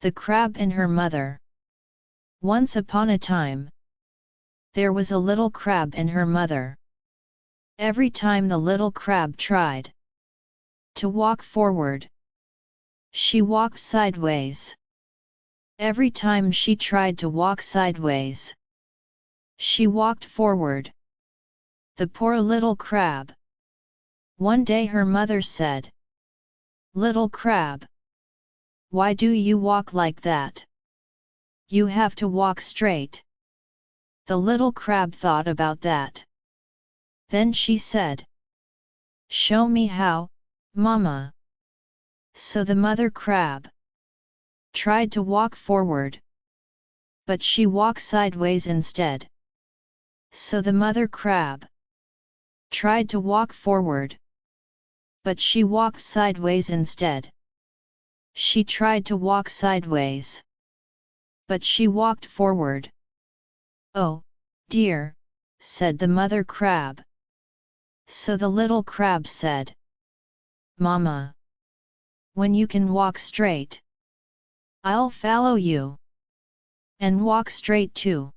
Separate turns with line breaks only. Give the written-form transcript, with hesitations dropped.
The crab and her mother. Once upon a time, there was a little crab and her mother. Every time the little crab tried to walk forward, she walked sideways. Every time she tried to walk sideways, she walked forward. The poor little crab. One day her mother said, "Little crab, why do you walk like that? You have to walk straight." The little crab thought about that. Then she said, "Show me how, Mama." So the mother crab tried to walk forward, but she walked sideways instead. So the mother crab tried to walk forward, but she walked sideways instead. She tried to walk sideways, but she walked forward. "Oh, dear," said the mother crab. So the little crab said, "Mama, when you can walk straight, I'll follow you, and walk straight too."